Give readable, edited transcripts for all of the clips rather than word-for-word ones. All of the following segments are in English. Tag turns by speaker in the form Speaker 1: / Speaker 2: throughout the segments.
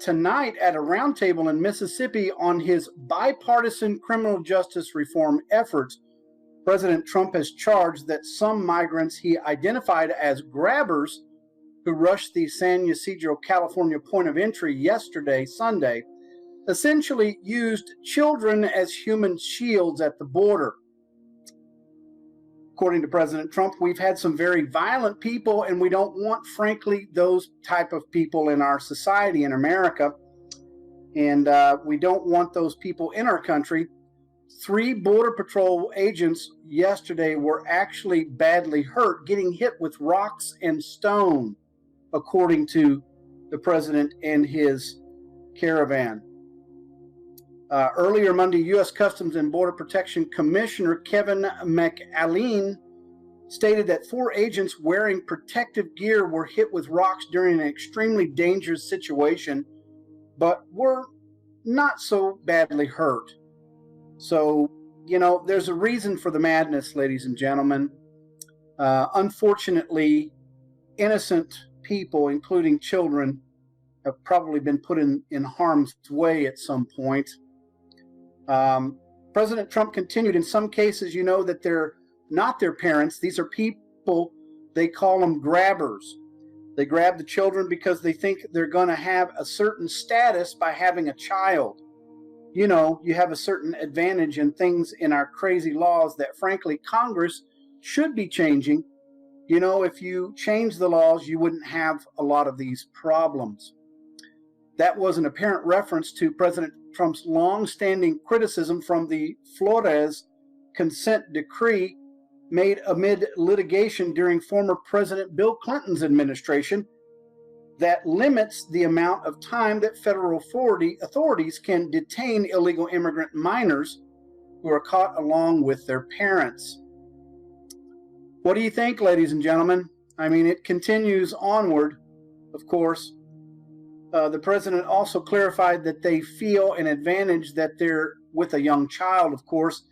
Speaker 1: tonight at a roundtable in Mississippi on his bipartisan criminal justice reform efforts. President Trump has charged that some migrants he identified as grabbers who rushed the San Ysidro, California point of entry yesterday, Sunday, essentially used children as human shields at the border. According to President Trump, we've had some very violent people, and we don't want, frankly, those type of people in our society in America. And we don't want those people in our country. 3 Border Patrol agents yesterday were actually badly hurt, getting hit with rocks and stone, according to the president and his caravan. Earlier Monday, U.S. Customs and Border Protection Commissioner Kevin McAleen stated that 4 agents wearing protective gear were hit with rocks during an extremely dangerous situation, but were not so badly hurt. So, there's a reason for the madness, ladies and gentlemen. Unfortunately, innocent people, including children, have probably been put in harm's way at some point. President Trump continued, in some cases, that they're not their parents. These are people, they call them grabbers. They grab the children because they think they're going to have a certain status by having a child. You have a certain advantage in things in our crazy laws that, frankly, Congress should be changing. If you change the laws, you wouldn't have a lot of these problems. That was an apparent reference to President Trump's long-standing criticism from the Flores consent decree made amid litigation during former President Bill Clinton's administration that limits the amount of time that federal authorities can detain illegal immigrant minors who are caught along with their parents. What do you think, ladies and gentlemen? It continues onward, of course. The president also clarified that they feel an advantage that they're with a young child, of course,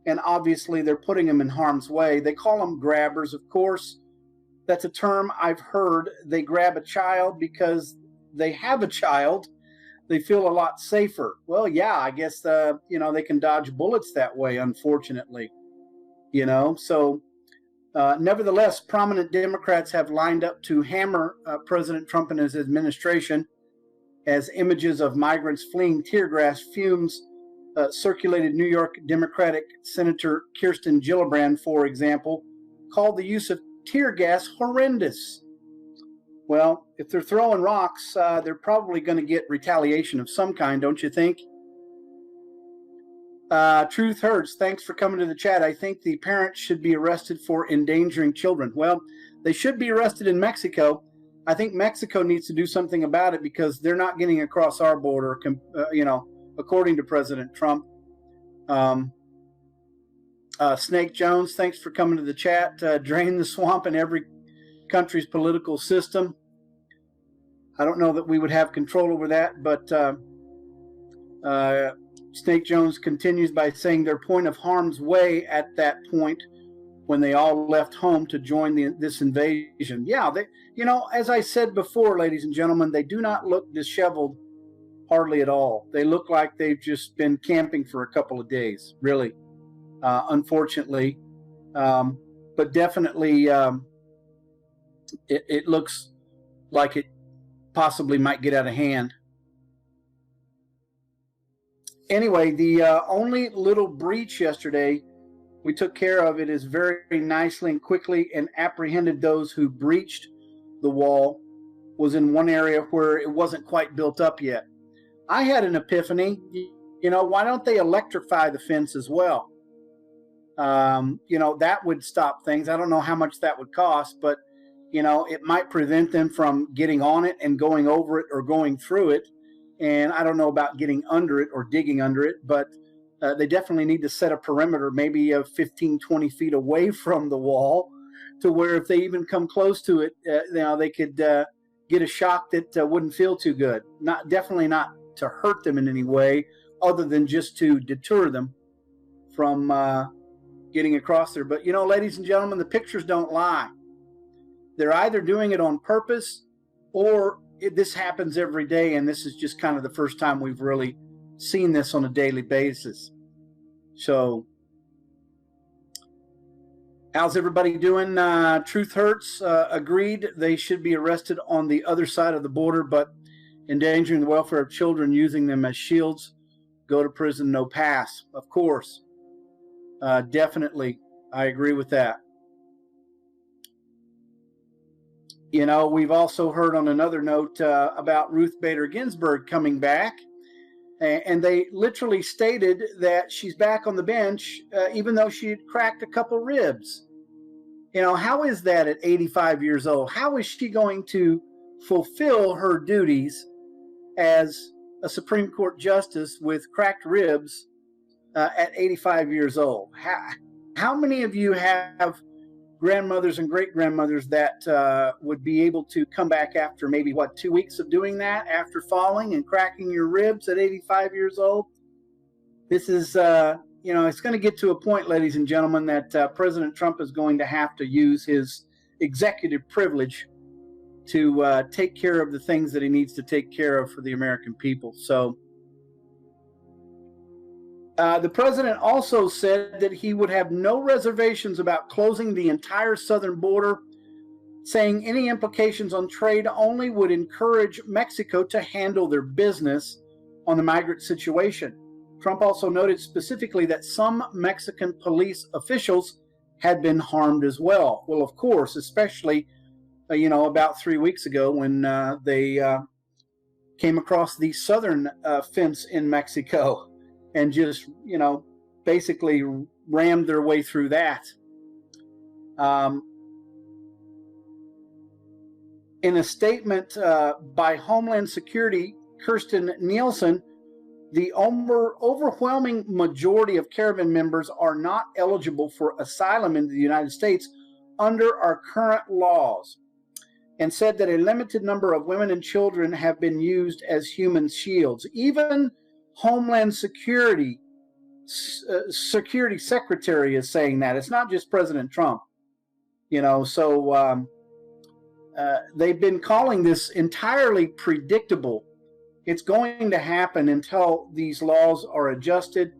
Speaker 1: and obviously they're putting them in harm's way. They call them grabbers, of course. That's a term I've heard. They grab a child because they have a child. They feel a lot safer. Well, yeah, I guess, they can dodge bullets that way, unfortunately. So nevertheless, prominent Democrats have lined up to hammer President Trump and his administration as images of migrants fleeing tear gas fumes circulated. New York Democratic Senator Kirsten Gillibrand, for example, called the use of tear gas horrendous. Well, if they're throwing rocks, they're probably going to get retaliation of some kind, don't you think? Truth Hurts, thanks for coming to the chat. I think the parents should be arrested for endangering children. Well, they should be arrested in Mexico. I think Mexico needs to do something about it because they're not getting across our border, according to President Trump. Snake Jones, thanks for coming to the chat. Drain the swamp in every country's political system. I don't know that we would have control over that, but Snake Jones continues by saying their point of harm's way at that point when they all left home to join this invasion. Yeah, as I said before, ladies and gentlemen, they do not look disheveled hardly at all. They look like they've just been camping for a couple of days, really, unfortunately. But definitely it looks like it possibly might get out of hand. Anyway, the only little breach yesterday, we took care of it very nicely and quickly and apprehended those who breached the wall. Was in one area where it wasn't quite built up yet. I had an epiphany. Why don't they electrify the fence as well? That would stop things. I don't know how much that would cost, but, it might prevent them from getting on it and going over it or going through it. And I don't know about getting under it or digging under it, but they definitely need to set a perimeter, maybe 15, 20 feet away from the wall, to where if they even come close to it, they could get a shock that wouldn't feel too good. Definitely not to hurt them in any way, other than just to deter them from getting across there. But, ladies and gentlemen, the pictures don't lie. They're either doing it on purpose or this happens every day, and this is just kind of the first time we've really seen this on a daily basis. So, how's everybody doing? Truth Hurts agreed they should be arrested on the other side of the border, but endangering the welfare of children, using them as shields, go to prison, no pass. Of course. Definitely. I agree with that. You know, we've also heard on another note about Ruth Bader Ginsburg coming back. And they literally stated that she's back on the bench, even though she had cracked a couple ribs. You know, how is that at 85 years old? How is she going to fulfill her duties as a Supreme Court justice with cracked ribs at 85 years old? How many of you have grandmothers and great-grandmothers that would be able to come back after maybe, 2 weeks of doing that, after falling and cracking your ribs at 85 years old? This is, you know, it's going to get to a point, ladies and gentlemen, that President Trump is going to have to use his executive privilege to take care of the things that he needs to take care of for the American people. So, the president also said that he would have no reservations about closing the entire southern border, saying any implications on trade only would encourage Mexico to handle their business on the migrant situation. Trump also noted specifically that some Mexican police officials had been harmed as well. Well, of course, especially, you know, about 3 weeks ago when they came across the southern fence in Mexico and just, you know, basically rammed their way through that. In a statement by Homeland Security, Kirstjen Nielsen, the overwhelming majority of caravan members are not eligible for asylum in the United States under our current laws, and said that a limited number of women and children have been used as human shields. Even Homeland Security Secretary is saying that. It's not just President Trump. You know, so they've been calling this entirely predictable. It's going to happen until these laws are adjusted,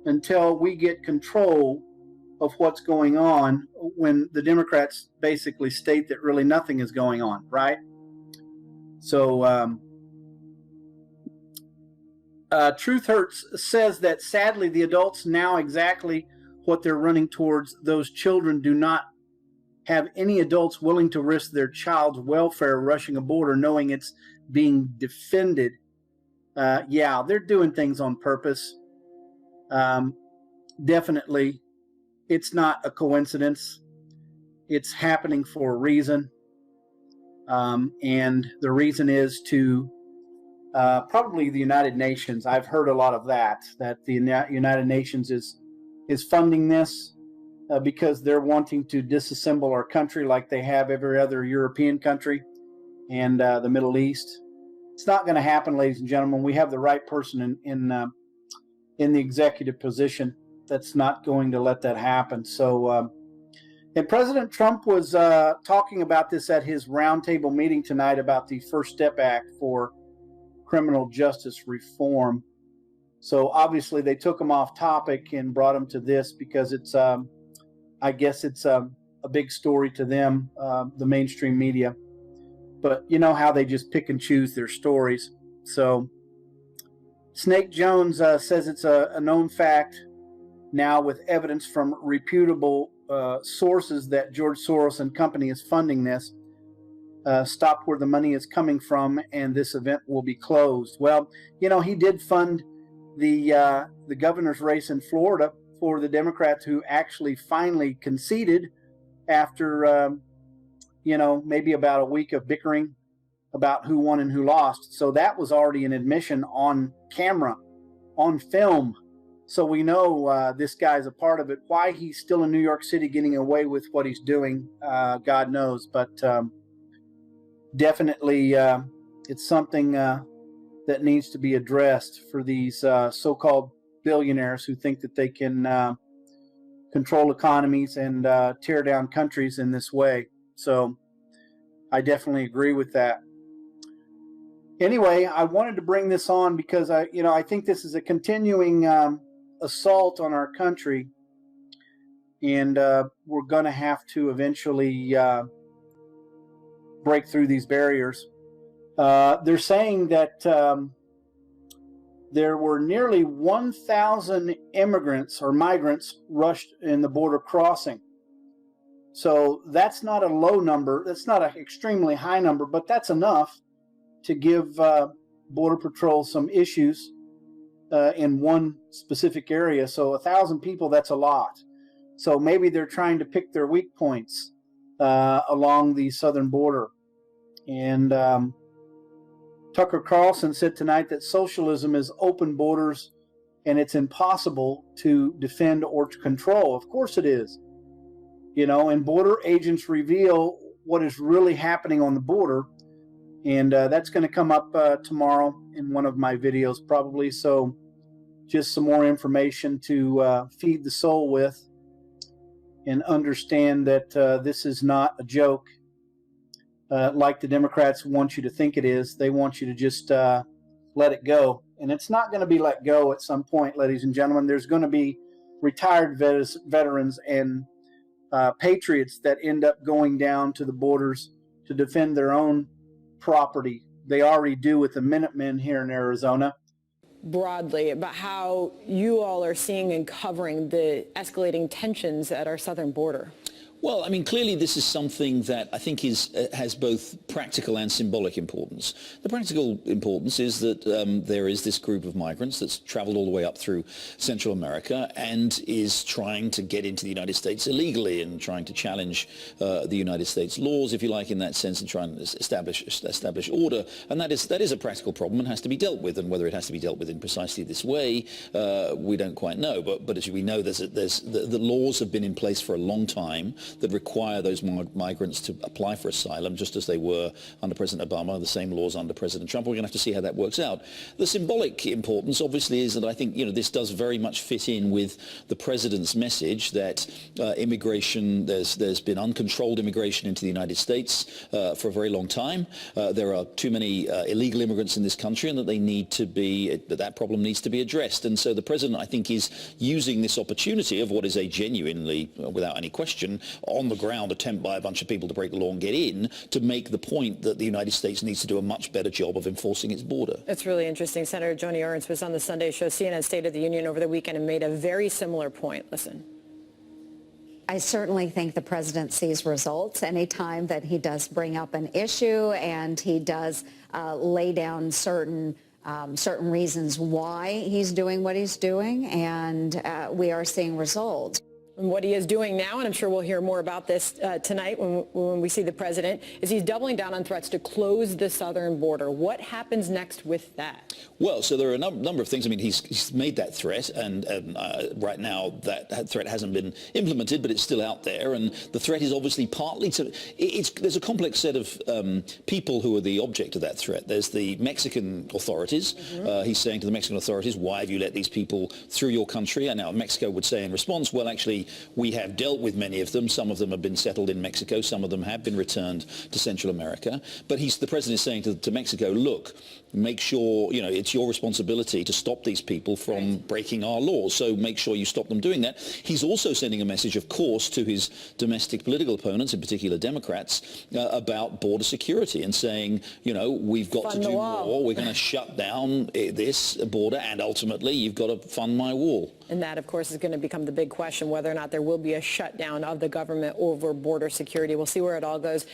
Speaker 1: until we get control of what's going on, when the Democrats basically state that really nothing is going on, right? So, Truth Hurts says that sadly the adults now exactly what they're running towards. Those children do not have any adults willing to risk their child's welfare rushing a border knowing it's being defended. Yeah, they're doing things on purpose. Definitely, it's not a coincidence. It's happening for a reason. And the reason is to probably the United Nations. I've heard a lot of that the United Nations is funding this because they're wanting to disassemble our country like they have every other European country and the Middle East. It's not going to happen, ladies and gentlemen. We have the right person in the executive position that's not going to let that happen. So, and President Trump was talking about this at his roundtable meeting tonight about the First Step Act for criminal justice reform. So obviously they took him off topic and brought him to this because it's, I guess it's a big story to them, the mainstream media. But you know how they just pick and choose their stories. So Snake Jones says it's a known fact now with evidence from reputable sources that George Soros and company is funding this. Stop where the money is coming from, and this event will be closed. Well, you know, he did fund the governor's race in Florida for the Democrats, who actually finally conceded after, you know, maybe about a week of bickering about who won and who lost. So that was already an admission on camera, on film. So we know this guy's a part of it. Why he's still in New York City getting away with what he's doing, God knows. But definitely it's something that needs to be addressed for these so-called billionaires who think that they can control economies and tear down countries in this way. So I definitely agree with that. Anyway, I wanted to bring this on because I think this is a continuing assault on our country, and we're going to have to eventually break through these barriers. They're saying that there were nearly 1,000 immigrants or migrants rushed in the border crossing. So that's not a low number. That's not an extremely high number, but that's enough to give Border Patrol some issues in one specific area. So 1,000 people, that's a lot. So maybe they're trying to pick their weak points along the southern border. And Tucker Carlson said tonight that socialism is open borders and it's impossible to defend or to control. Of course it is. And border agents reveal what is really happening on the border. And that's going to come up tomorrow in one of my videos probably. So just some more information to feed the soul with and understand that this is not a joke like the Democrats want you to think it is. They want you to just let it go. And it's not going to be let go at some point, ladies and gentlemen. There's going to be retired veterans and patriots that end up going down to the borders to defend their own property. They already do with the Minutemen here in Arizona.
Speaker 2: Broadly about how you all are seeing and covering the escalating tensions at our southern border.
Speaker 3: Well, I mean, clearly this is something that I think has both practical and symbolic importance. The practical importance is that there is this group of migrants that's traveled all the way up through Central America and is trying to get into the United States illegally and trying to challenge the United States laws, if you like, in that sense, and try and establish order. And that is a practical problem and has to be dealt with. And whether it has to be dealt with in precisely this way, we don't quite know. But as we know, the laws have been in place for a long time that require those migrants to apply for asylum, just as they were under President Obama, the same laws under President Trump. We're going to have to see how that works out. The symbolic importance, obviously, is that I think this does very much fit in with the president's message that immigration, there's been uncontrolled immigration into the United States for a very long time. There are too many illegal immigrants in this country, and that problem needs to be addressed. And so the president, I think, is using this opportunity of what is a genuinely, without any question, on the ground attempt by a bunch of people to break the law and get in, to make the point that the United States needs to do a much better job of enforcing its border.
Speaker 2: It's really interesting. Senator Joni Ernst was on the Sunday show, CNN State of the Union, over the weekend and made a very similar point. Listen.
Speaker 4: I certainly think the president sees results anytime that he does bring up an issue and he does lay down certain reasons why he's doing what he's doing, and we are seeing results.
Speaker 2: What he is doing now, and I'm sure we'll hear more about this tonight when we see the president, is he's doubling down on threats to close the southern border. What happens next with that?
Speaker 3: Well, so there are a number of things. I mean, he's made that threat, and right now that threat hasn't been implemented, but it's still out there. And the threat is obviously partly there's a complex set of people who are the object of that threat. There's the Mexican authorities. Mm-hmm. He's saying to the Mexican authorities, why have you let these people through your country? And now Mexico would say in response, well, actually, we have dealt with many of them. Some of them have been settled in Mexico. Some of them have been returned to Central America. But the president is saying to Mexico, look, make sure, it's your responsibility to stop these people from breaking our laws. So make sure you stop them doing that. He's also sending a message, of course, to his domestic political opponents, in particular Democrats, about border security and saying, we've got to do more. We're going to shut down this border, and ultimately you've got to fund my wall.
Speaker 2: And that, of course, is going to become the big question, whether or not there will be a shutdown of the government over border security. We'll see where it all goes.